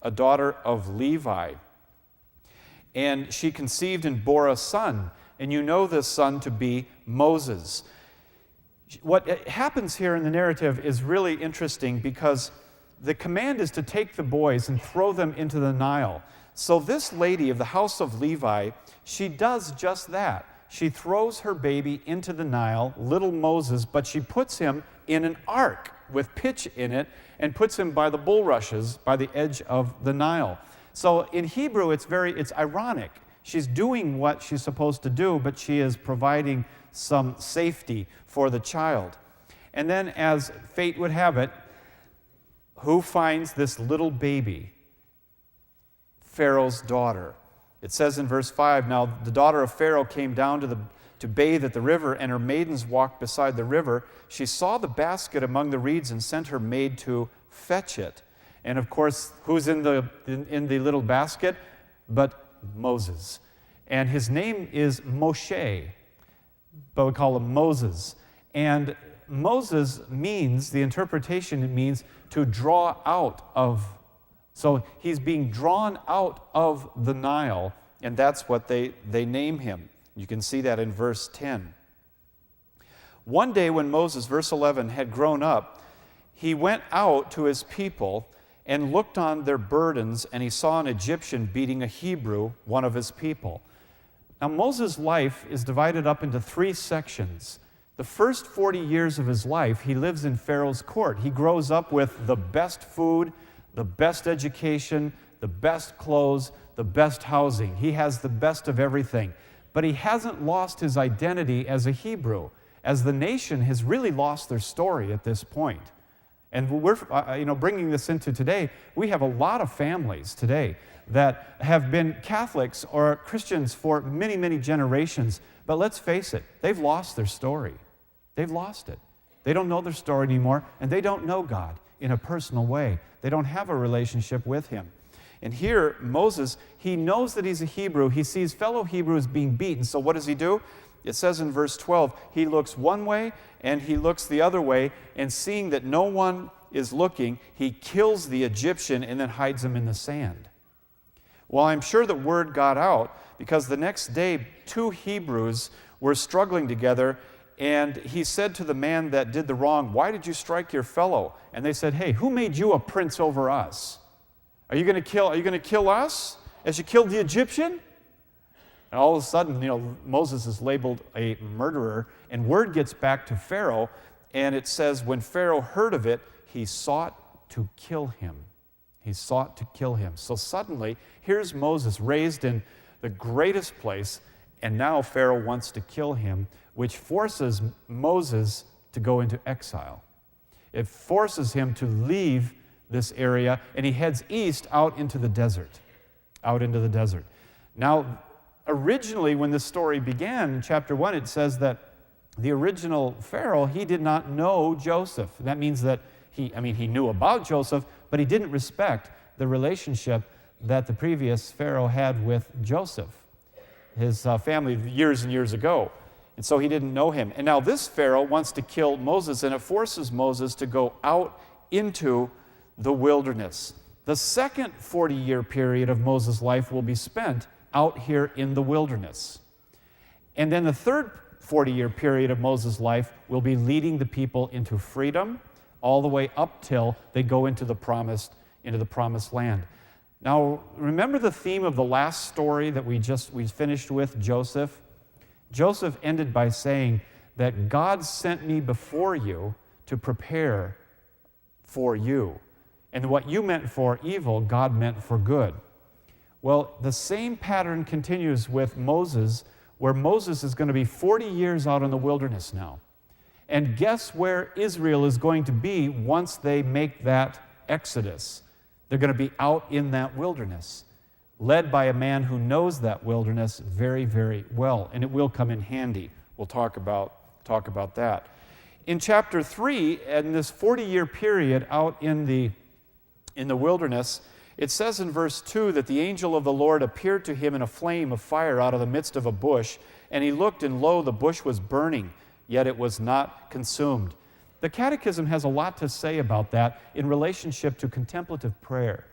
a daughter of Levi. And she conceived and bore a son, and you know this son to be Moses. What happens here in the narrative is really interesting because the command is to take the boys and throw them into the Nile. So this lady of the house of Levi, she does just that. She throws her baby into the Nile, little Moses, but she puts him in an ark with pitch in it and puts him by the bulrushes by the edge of the Nile. So in Hebrew, it's ironic. She's doing what she's supposed to do, but she is providing some safety for the child. And then, as fate would have it, who finds this little baby? Pharaoh's daughter. It says in verse 5, "Now the daughter of Pharaoh came down to bathe at the river, and her maidens walked beside the river. She saw the basket among the reeds and sent her maid to fetch it." And of course, who's in the little basket? But Moses. And his name is Moshe, but we call him Moses. And Moses means, the interpretation, it means to draw out of. So he's being drawn out of the Nile, and that's what they name him. You can see that in verse 10. One day when Moses, verse 11, had grown up, he went out to his people and looked on their burdens, and he saw an Egyptian beating a Hebrew, one of his people. Now Moses' life is divided up into 3 sections. The first 40 years of his life, he lives in Pharaoh's court. He grows up with the best food, the best education, the best clothes, the best housing. He has the best of everything. But he hasn't lost his identity as a Hebrew, as the nation has really lost their story at this point. And we're bringing this into today. We have a lot of families today that have been Catholics or Christians for many, many generations. But let's face it, they've lost their story. They've lost it. They don't know their story anymore, and they don't know God in a personal way. They don't have a relationship with him. And here, Moses, he knows that he's a Hebrew. He sees fellow Hebrews being beaten. So what does he do? It says in verse 12, he looks one way and he looks the other way, and seeing that no one is looking, he kills the Egyptian and then hides him in the sand. Well, I'm sure the word got out because the next day 2 Hebrews were struggling together, and he said to the man that did the wrong, "Why did you strike your fellow?" And they said, "Hey, who made you a prince over us? Are you going to kill us as you killed the Egyptian?" And all of a sudden, Moses is labeled a murderer, and word gets back to Pharaoh, and it says when Pharaoh heard of it, he sought to kill him. He sought to kill him. So suddenly, here's Moses raised in the greatest place, and now Pharaoh wants to kill him, which forces Moses to go into exile. It forces him to leave this area, and he heads east out into the desert. Now, originally, when this story began in chapter 1, it says that the original Pharaoh, he did not know Joseph. That means that he knew about Joseph, but he didn't respect the relationship that the previous Pharaoh had with Joseph, his family, years and years ago. And so he didn't know him. And now this Pharaoh wants to kill Moses, and it forces Moses to go out into the wilderness. The second 40-year period of Moses' life will be spent out here in the wilderness. And then the third 40-year period of Moses' life will be leading the people into freedom all the way up till they go into the promised land. Now, remember the theme of the last story that we finished with, Joseph? Joseph ended by saying that God sent me before you to prepare for you. And what you meant for evil, God meant for good. Well, the same pattern continues with Moses, where Moses is going to be 40 years out in the wilderness now. And guess where Israel is going to be once they make that exodus? They're going to be out in that wilderness, led by a man who knows that wilderness very, very well, and it will come in handy. We'll talk about that. In chapter 3, in this 40-year period out in the wilderness, it says in verse 2 that the angel of the Lord appeared to him in a flame of fire out of the midst of a bush, and he looked, and lo, the bush was burning, yet it was not consumed. The Catechism has a lot to say about that in relationship to contemplative prayer.